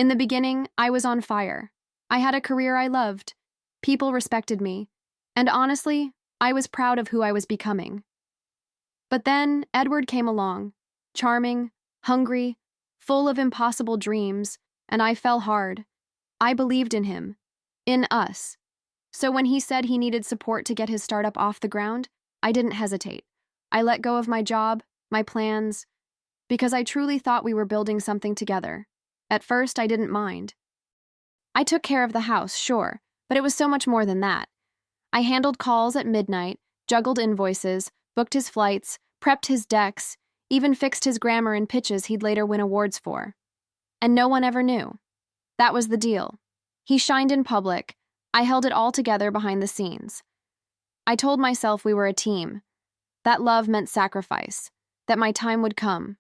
In the beginning, I was on fire. I had a career I loved. People respected me. And honestly, I was proud of who I was becoming. But then Edward came along, charming, hungry, full of impossible dreams, and I fell hard. I believed in him, in us. So when he said he needed support to get his startup off the ground, I didn't hesitate. I let go of my job, my plans, because I truly thought we were building something together. At first, I didn't mind. I took care of the house, sure, but it was so much more than that. I handled calls at midnight, juggled invoices, booked his flights, prepped his decks, even fixed his grammar in pitches he'd later win awards for. And no one ever knew. That was the deal. He shined in public. I held it all together behind the scenes. I told myself we were a team, that love meant sacrifice, that my time would come.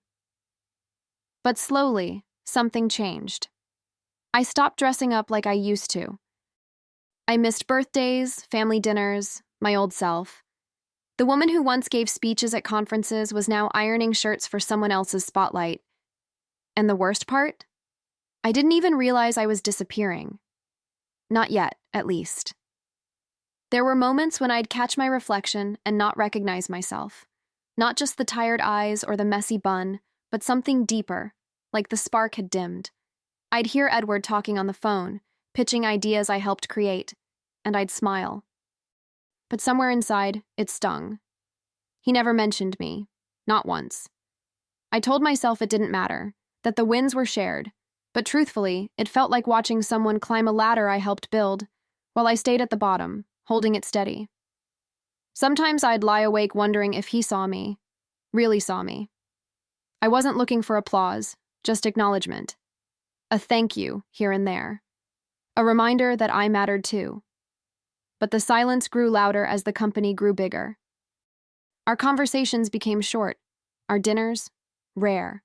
But slowly, something changed. I stopped dressing up like I used to. I missed birthdays, family dinners, my old self. The woman who once gave speeches at conferences was now ironing shirts for someone else's spotlight. And the worst part? I didn't even realize I was disappearing. Not yet, at least. There were moments when I'd catch my reflection and not recognize myself. Not just the tired eyes or the messy bun, but something deeper, like the spark had dimmed. I'd hear Edward talking on the phone, pitching ideas I helped create, and I'd smile. But somewhere inside, it stung. He never mentioned me, not once. I told myself it didn't matter, that the wins were shared, but truthfully, it felt like watching someone climb a ladder I helped build, while I stayed at the bottom, holding it steady. Sometimes I'd lie awake wondering if he saw me, really saw me. I wasn't looking for applause, just acknowledgement. A thank you here and there. A reminder that I mattered too. But the silence grew louder as the company grew bigger. Our conversations became short, our dinners, rare.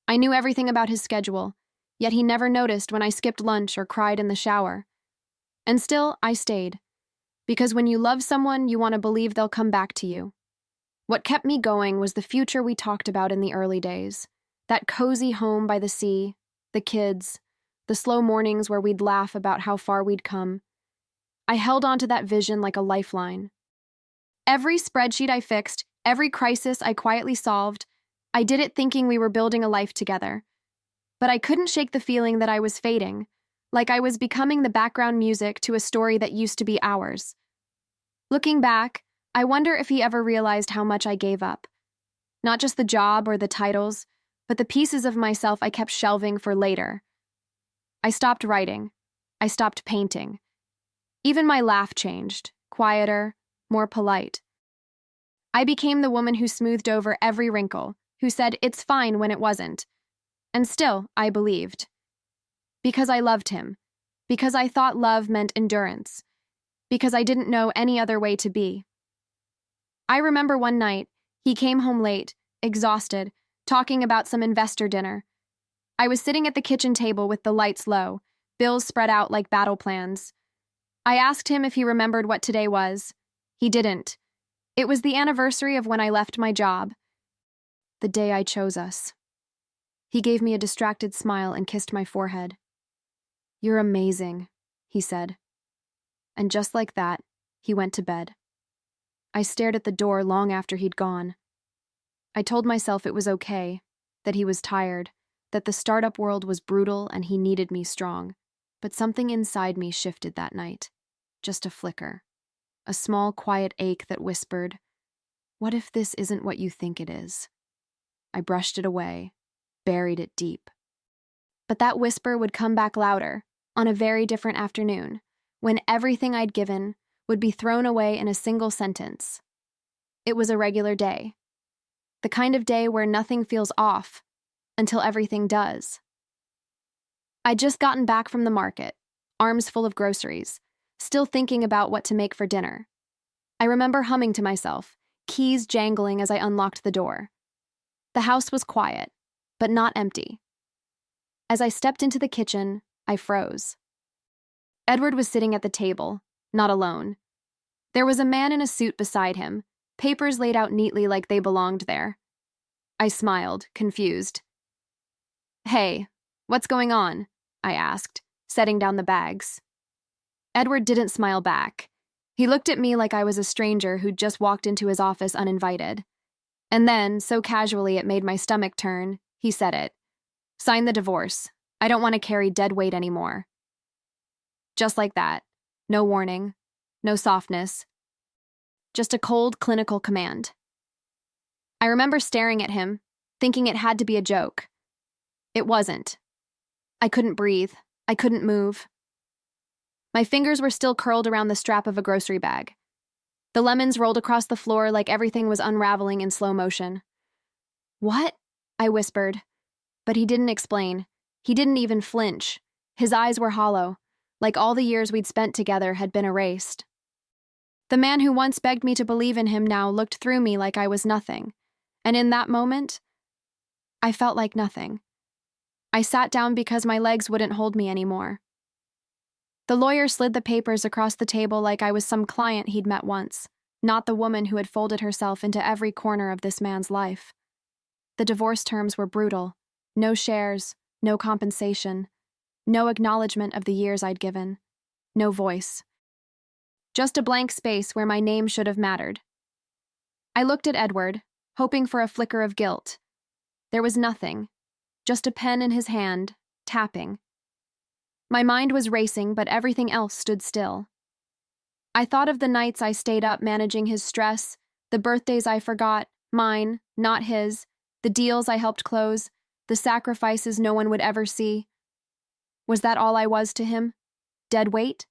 I knew everything about his schedule, yet he never noticed when I skipped lunch or cried in the shower. And still, I stayed. Because when you love someone, you want to believe they'll come back to you. What kept me going was the future we talked about in the early days. That cozy home by the sea, the kids, the slow mornings where we'd laugh about how far we'd come. I held on to that vision like a lifeline. Every spreadsheet I fixed, every crisis I quietly solved, I did it thinking we were building a life together. But I couldn't shake the feeling that I was fading, like I was becoming the background music to a story that used to be ours. Looking back, I wonder if he ever realized how much I gave up. Not just the job or the titles, but the pieces of myself I kept shelving for later. I stopped writing. I stopped painting. Even my laugh changed, quieter, more polite. I became the woman who smoothed over every wrinkle, who said it's fine when it wasn't. And still, I believed. Because I loved him. Because I thought love meant endurance. Because I didn't know any other way to be. I remember one night, he came home late, exhausted, talking about some investor dinner. I was sitting at the kitchen table with the lights low, bills spread out like battle plans. I asked him if he remembered what today was. He didn't. It was the anniversary of when I left my job. The day I chose us. He gave me a distracted smile and kissed my forehead. "You're amazing," he said. And just like that, he went to bed. I stared at the door long after he'd gone. I told myself it was okay, that he was tired, that the startup world was brutal and he needed me strong. But something inside me shifted that night. Just a flicker. A small, quiet ache that whispered, "What if this isn't what you think it is?" I brushed it away, buried it deep. But that whisper would come back louder, on a very different afternoon, when everything I'd given would be thrown away in a single sentence. It was a regular day. The kind of day where nothing feels off, until everything does. I'd just gotten back from the market, arms full of groceries, still thinking about what to make for dinner. I remember humming to myself, keys jangling as I unlocked the door. The house was quiet, but not empty. As I stepped into the kitchen, I froze. Edward was sitting at the table, not alone. There was a man in a suit beside him, papers laid out neatly like they belonged there. I smiled, confused. "Hey, What's going on? I asked, setting down the bags. Edward didn't smile back. He looked at me like I was a stranger who'd just walked into his office uninvited. And then, so casually it made my stomach turn, he said it. Sign the divorce. I don't want to carry dead weight anymore. Just like that. No warning. No softness. Just a cold, clinical command. I remember staring at him, thinking it had to be a joke. It wasn't. I couldn't breathe. I couldn't move. My fingers were still curled around the strap of a grocery bag. The lemons rolled across the floor like everything was unraveling in slow motion. What? I whispered. But he didn't explain. He didn't even flinch. His eyes were hollow, like all the years we'd spent together had been erased. The man who once begged me to believe in him now looked through me like I was nothing. And in that moment, I felt like nothing. I sat down because my legs wouldn't hold me anymore. The lawyer slid the papers across the table like I was some client he'd met once, not the woman who had folded herself into every corner of this man's life. The divorce terms were brutal. No shares, no compensation, no acknowledgement of the years I'd given, no voice. Just a blank space where my name should have mattered. I looked at Edward, hoping for a flicker of guilt. There was nothing, just a pen in his hand, tapping. My mind was racing, but everything else stood still. I thought of the nights I stayed up managing his stress, the birthdays I forgot, mine, not his, the deals I helped close, the sacrifices no one would ever see. Was that all I was to him? Dead weight?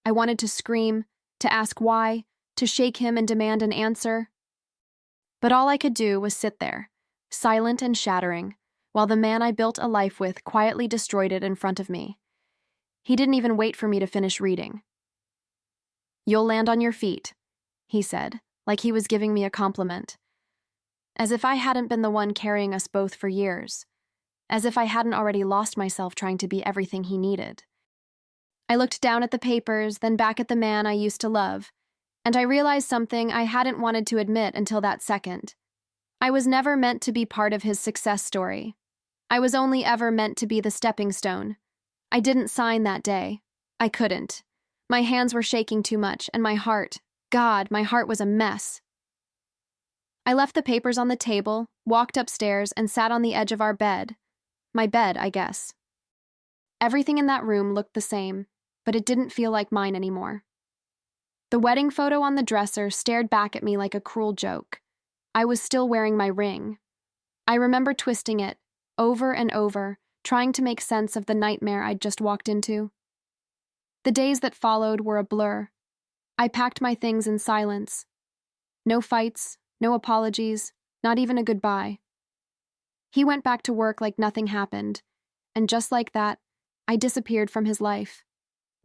I wanted to scream, to ask why, to shake him and demand an answer. But all I could do was sit there, silent and shattering, while the man I built a life with quietly destroyed it in front of me. He didn't even wait for me to finish reading. "You'll land on your feet," he said, like he was giving me a compliment. As if I hadn't been the one carrying us both for years. As if I hadn't already lost myself trying to be everything he needed. I looked down at the papers, then back at the man I used to love, and I realized something I hadn't wanted to admit until that second. I was never meant to be part of his success story. I was only ever meant to be the stepping stone. I didn't sign that day. I couldn't. My hands were shaking too much, and my heart, God, my heart was a mess. I left the papers on the table, walked upstairs, and sat on the edge of our bed. My bed, I guess. Everything in that room looked the same, but it didn't feel like mine anymore. The wedding photo on the dresser stared back at me like a cruel joke. I was still wearing my ring. I remember twisting it, over and over, trying to make sense of the nightmare I'd just walked into. The days that followed were a blur. I packed my things in silence. No fights, no apologies, not even a goodbye. He went back to work like nothing happened, and just like that, I disappeared from his life.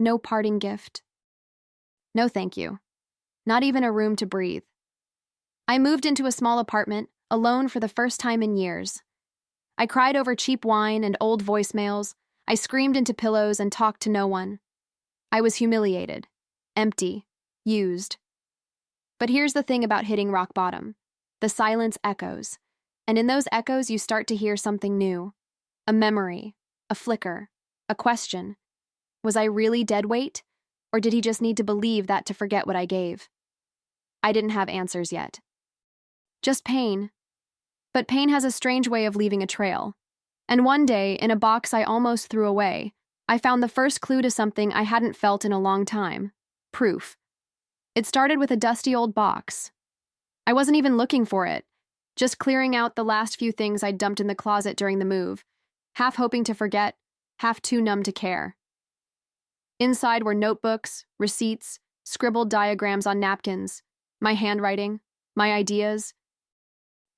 No parting gift. No thank you. Not even a room to breathe. I moved into a small apartment, alone for the first time in years. I cried over cheap wine and old voicemails. I screamed into pillows and talked to no one. I was humiliated, empty, used. But here's the thing about hitting rock bottom. The silence echoes. And in those echoes you start to hear something new. A memory, a flicker, a question. Was I really dead weight? Or did he just need to believe that to forget what I gave? I didn't have answers yet. Just pain. But pain has a strange way of leaving a trail. And one day, in a box I almost threw away, I found the first clue to something I hadn't felt in a long time. Proof. It started with a dusty old box. I wasn't even looking for it, just clearing out the last few things I'd dumped in the closet during the move, half hoping to forget, half too numb to care. Inside were notebooks, receipts, scribbled diagrams on napkins, my handwriting, my ideas,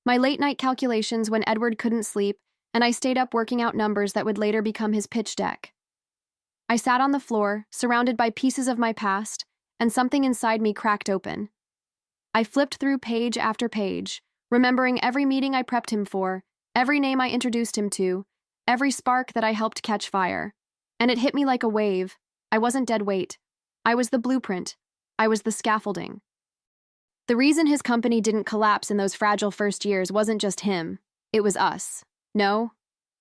my late-night calculations when Edward couldn't sleep, and I stayed up working out numbers that would later become his pitch deck. I sat on the floor, surrounded by pieces of my past, and something inside me cracked open. I flipped through page after page, remembering every meeting I prepped him for, every name I introduced him to, every spark that I helped catch fire. And it hit me like a wave. I wasn't dead weight. I was the blueprint. I was the scaffolding. The reason his company didn't collapse in those fragile first years wasn't just him. It was us. No,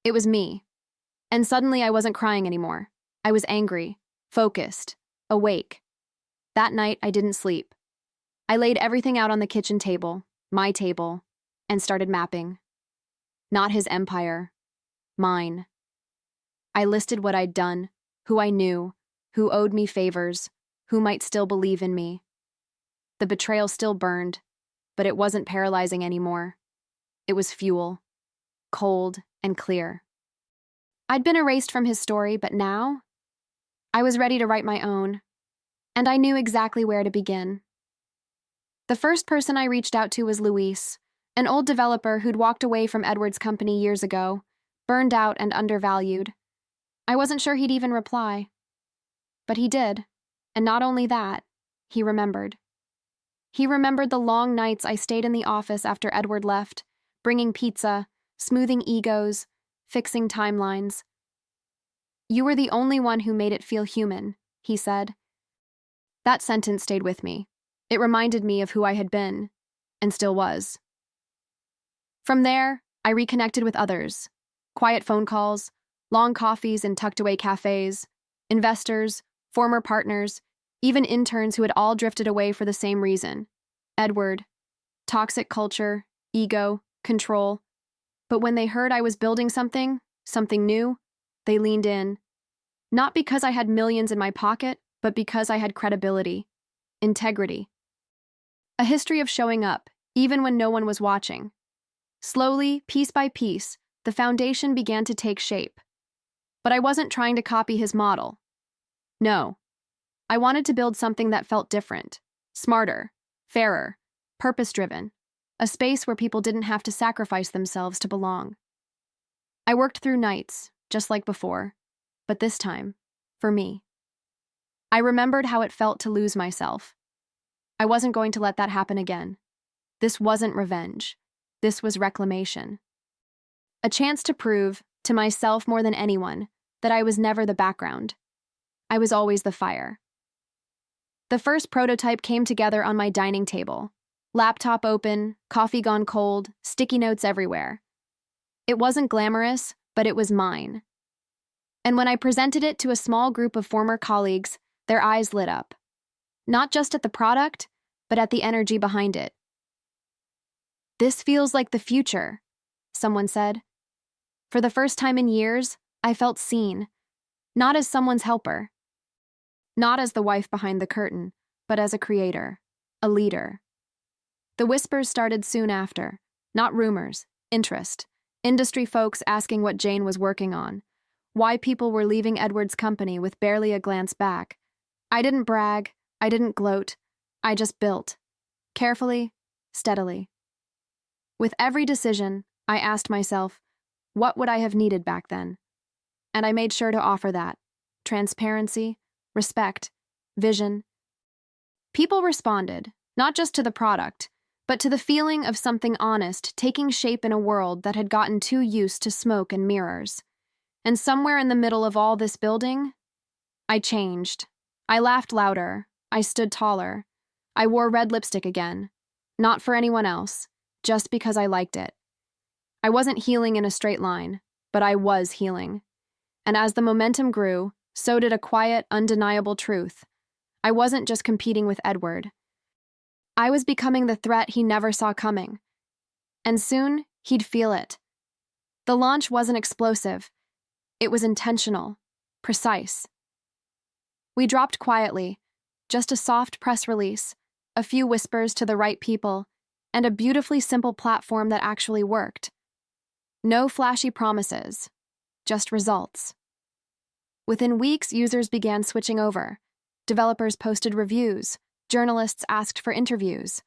it was me. And suddenly I wasn't crying anymore. I was angry, focused, awake. That night, I didn't sleep. I laid everything out on the kitchen table, my table, and started mapping. Not his empire, mine. I listed what I'd done, who I knew, who owed me favors, who might still believe in me. The betrayal still burned, but it wasn't paralyzing anymore. It was fuel, cold and clear. I'd been erased from his story, but now I was ready to write my own, and I knew exactly where to begin. The first person I reached out to was Luis, an old developer who'd walked away from Edward's company years ago, burned out and undervalued. I wasn't sure he'd even reply. But he did, and not only that, he remembered. He remembered the long nights I stayed in the office after Edward left, bringing pizza, smoothing egos, fixing timelines. "You were the only one who made it feel human," he said. That sentence stayed with me. It reminded me of who I had been, and still was. From there, I reconnected with others. Quiet phone calls, long coffees in tucked-away cafes, investors, former partners, even interns who had all drifted away for the same reason. Edward, toxic culture, ego, control. But when they heard I was building something new, they leaned in. Not because I had millions in my pocket, but because I had credibility, integrity. A history of showing up, even when no one was watching. Slowly, piece by piece, the foundation began to take shape. But I wasn't trying to copy his model. No. I wanted to build something that felt different, smarter, fairer, purpose-driven, a space where people didn't have to sacrifice themselves to belong. I worked through nights, just like before, but this time, for me. I remembered how it felt to lose myself. I wasn't going to let that happen again. This wasn't revenge. This was reclamation. A chance to prove, to myself more than anyone, that I was never the background. I was always the fire. The first prototype came together on my dining table. Laptop open, coffee gone cold, sticky notes everywhere. It wasn't glamorous, but it was mine. And when I presented it to a small group of former colleagues, their eyes lit up. Not just at the product, but at the energy behind it. "This feels like the future," someone said. For the first time in years, I felt seen, not as someone's helper, not as the wife behind the curtain, but as a creator, a leader. The whispers started soon after, not rumors, interest, industry folks asking what Jane was working on, why people were leaving Edward's company with barely a glance back. I didn't brag, I didn't gloat, I just built, carefully, steadily. With every decision, I asked myself, what would I have needed back then? And I made sure to offer that: transparency, respect, vision. People responded, not just to the product, but to the feeling of something honest taking shape in a world that had gotten too used to smoke and mirrors. And somewhere in the middle of all this building, I changed. I laughed louder. I stood taller. I wore red lipstick again. Not for anyone else, just because I liked it. I wasn't healing in a straight line, but I was healing. And as the momentum grew, so did a quiet, undeniable truth. I wasn't just competing with Edward. I was becoming the threat he never saw coming. And soon, he'd feel it. The launch wasn't explosive. It was intentional, precise. We dropped quietly, just a soft press release, a few whispers to the right people, and a beautifully simple platform that actually worked. No flashy promises, just results. Within weeks, users began switching over. Developers posted reviews, journalists asked for interviews.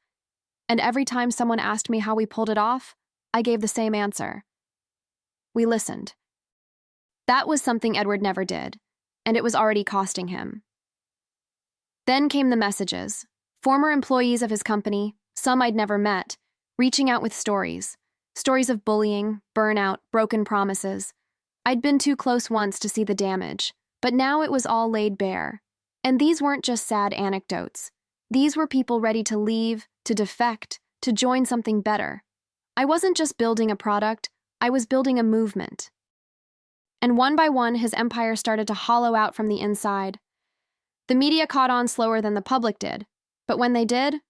And every time someone asked me how we pulled it off, I gave the same answer. We listened. That was something Edward never did, and it was already costing him. Then came the messages. Former employees of his company, some I'd never met, reaching out with stories. Stories of bullying, burnout, broken promises. I'd been too close once to see the damage, but now it was all laid bare. And these weren't just sad anecdotes. These were people ready to leave, to defect, to join something better. I wasn't just building a product, I was building a movement. And one by one, his empire started to hollow out from the inside. The media caught on slower than the public did, but when they did,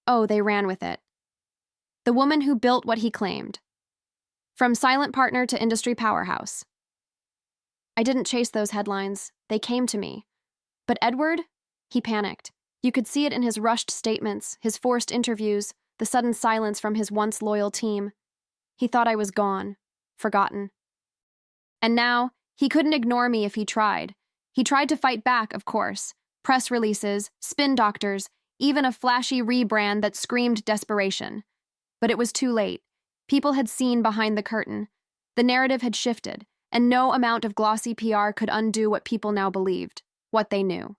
oh, they ran with it. The woman who built what he claimed. From silent partner to industry powerhouse. I didn't chase those headlines. They came to me. But Edward? He panicked. You could see it in his rushed statements, his forced interviews, the sudden silence from his once loyal team. He thought I was gone, forgotten. And now, he couldn't ignore me if he tried. He tried to fight back, of course. Press releases, spin doctors, even a flashy rebrand that screamed desperation. But it was too late. People had seen behind the curtain. The narrative had shifted, and no amount of glossy PR could undo what people now believed, what they knew.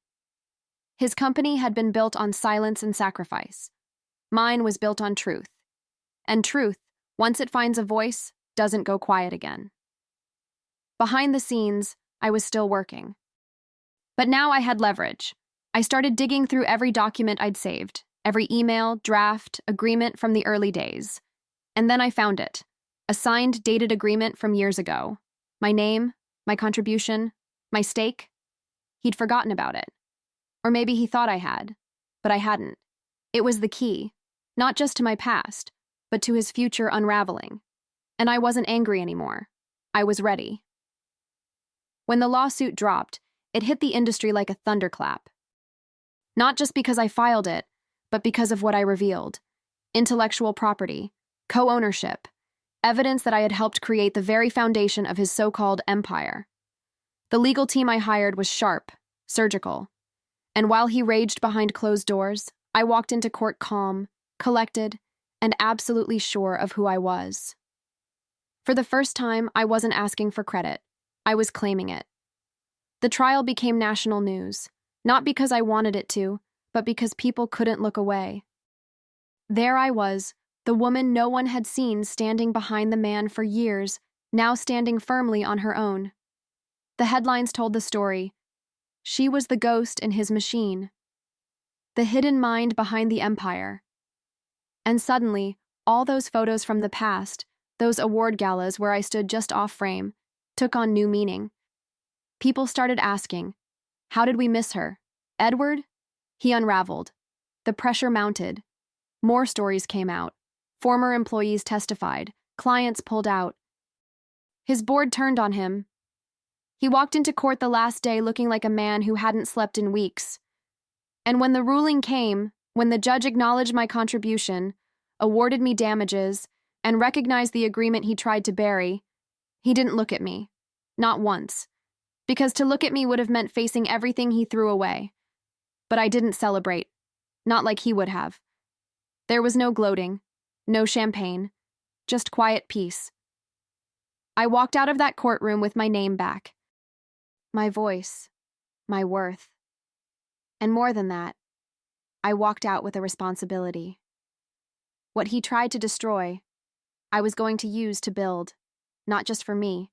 His company had been built on silence and sacrifice. Mine was built on truth. And truth, once it finds a voice, doesn't go quiet again. Behind the scenes, I was still working. But now I had leverage. I started digging through every document I'd saved, every email, draft, agreement from the early days. And then I found it. A signed, dated agreement from years ago. My name, my contribution, my stake. He'd forgotten about it. Or maybe he thought I had, but I hadn't. It was the key, not just to my past, but to his future unraveling. And I wasn't angry anymore. I was ready. When the lawsuit dropped, it hit the industry like a thunderclap. Not just because I filed it, but because of what I revealed. Intellectual property, co-ownership, evidence that I had helped create the very foundation of his so-called empire. The legal team I hired was sharp, surgical. And while he raged behind closed doors, I walked into court calm, collected, and absolutely sure of who I was. For the first time, I wasn't asking for credit. I was claiming it. The trial became national news, not because I wanted it to, but because people couldn't look away. There I was, the woman no one had seen standing behind the man for years, now standing firmly on her own. The headlines told the story. She was the ghost in his machine, the hidden mind behind the empire. And suddenly, all those photos from the past, those award galas where I stood just off frame, took on new meaning. People started asking, how did we miss her? Edward? He unraveled. The pressure mounted. More stories came out. Former employees testified. Clients pulled out. His board turned on him. He walked into court the last day looking like a man who hadn't slept in weeks. And when the ruling came, when the judge acknowledged my contribution, awarded me damages, and recognized the agreement he tried to bury, he didn't look at me. Not once. Because to look at me would have meant facing everything he threw away. But I didn't celebrate. Not like he would have. There was no gloating, no champagne, just quiet peace. I walked out of that courtroom with my name back. My voice, my worth. And more than that, I walked out with a responsibility. What he tried to destroy, I was going to use to build, not just for me,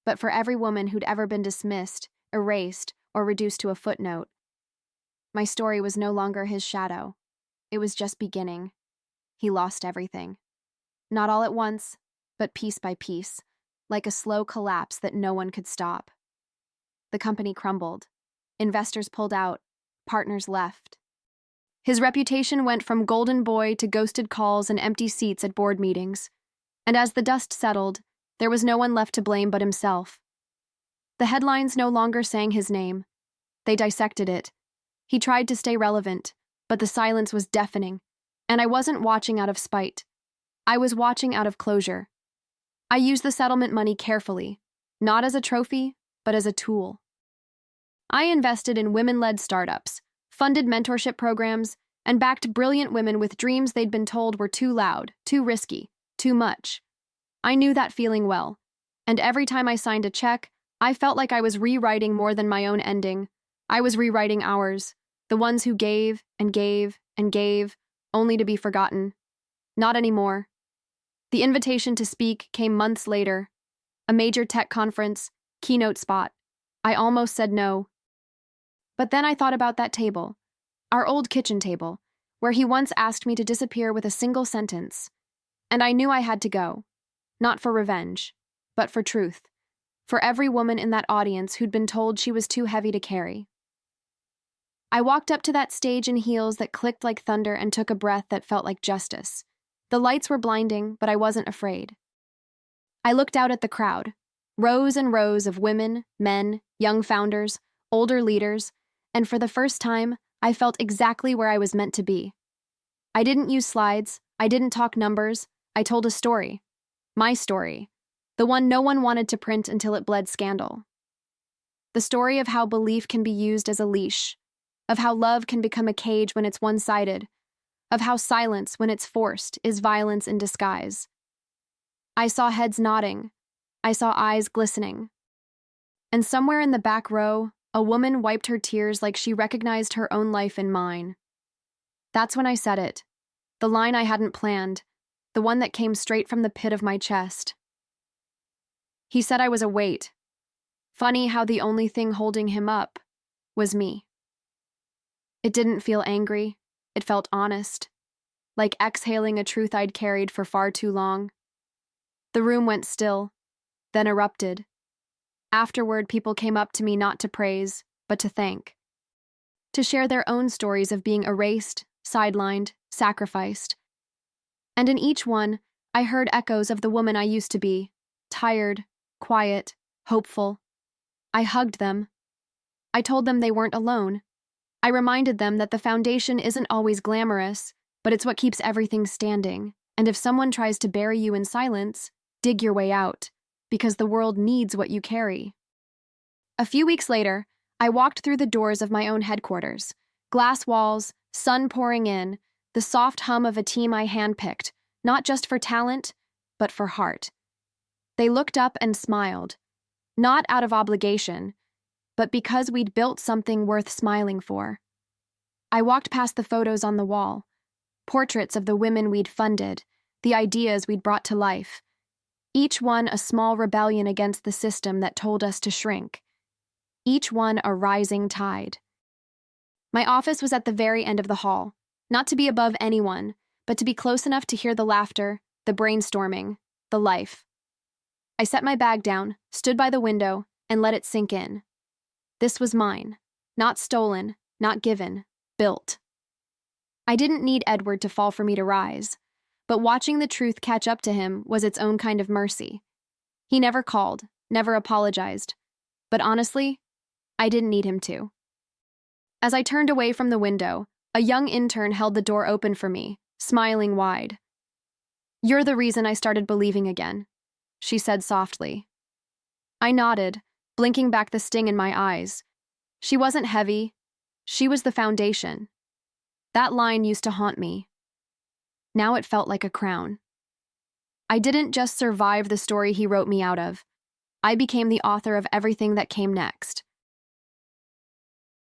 but for every woman who'd ever been dismissed, erased, or reduced to a footnote. My story was no longer his shadow. It was just beginning. He lost everything. Not all at once, but piece by piece, like a slow collapse that no one could stop. The company crumbled. Investors pulled out. Partners left. His reputation went from golden boy to ghosted calls and empty seats at board meetings. And as the dust settled, there was no one left to blame but himself. The headlines no longer sang his name. They dissected it. He tried to stay relevant, but the silence was deafening, and I wasn't watching out of spite. I was watching out of closure. I used the settlement money carefully, not as a trophy, but as a tool. I invested in women-led startups, funded mentorship programs, and backed brilliant women with dreams they'd been told were too loud, too risky, too much. I knew that feeling well, and every time I signed a check, I felt like I was rewriting more than my own ending. I was rewriting ours, the ones who gave and gave and gave, only to be forgotten. Not anymore. The invitation to speak came months later. A major tech conference, keynote spot. I almost said no. But then I thought about that table, our old kitchen table, where he once asked me to disappear with a single sentence. And I knew I had to go. Not for revenge, but for truth. for every woman in that audience who'd been told she was too heavy to carry. I walked up to that stage in heels that clicked like thunder and took a breath that felt like justice. The lights were blinding, but I wasn't afraid. I looked out at the crowd, rows and rows of women, men, young founders, older leaders, and for the first time, I felt exactly where I was meant to be. I didn't use slides, I didn't talk numbers, I told a story. My story. The one no one wanted to print until it bled scandal. The story of how belief can be used as a leash, of how love can become a cage when it's one-sided, of how silence, when it's forced, is violence in disguise. I saw heads nodding. I saw eyes glistening. And somewhere in the back row, a woman wiped her tears like she recognized her own life in mine. That's when I said it. The line I hadn't planned, the one that came straight from the pit of my chest. He said I was a weight. Funny how the only thing holding him up was me. It didn't feel angry. It felt honest, like exhaling a truth I'd carried for far too long. The room went still, then erupted. Afterward, people came up to me not to praise, but to thank. To share their own stories of being erased, sidelined, sacrificed. And in each one, I heard echoes of the woman I used to be, tired, quiet, hopeful. I hugged them. I told them they weren't alone. I reminded them that the foundation isn't always glamorous, but it's what keeps everything standing. And if someone tries to bury you in silence, dig your way out, because the world needs what you carry. A few weeks later, I walked through the doors of my own headquarters. Glass walls, sun pouring in, the soft hum of a team I handpicked, not just for talent, but for heart. They looked up and smiled, not out of obligation, but because we'd built something worth smiling for. I walked past the photos on the wall, portraits of the women we'd funded, the ideas we'd brought to life, each one a small rebellion against the system that told us to shrink, each one a rising tide. My office was at the very end of the hall, not to be above anyone, but to be close enough to hear the laughter, the brainstorming, the life. I set my bag down, stood by the window, and let it sink in. This was mine, not stolen, not given, built. I didn't need Edward to fall for me to rise, but watching the truth catch up to him was its own kind of mercy. He never called, never apologized, but honestly, I didn't need him to. As I turned away from the window, a young intern held the door open for me, smiling wide. "You're the reason I started believing again," she said softly. I nodded, blinking back the sting in my eyes. She wasn't heavy. She was the foundation. That line used to haunt me. Now it felt like a crown. I didn't just survive the story he wrote me out of. I became the author of everything that came next.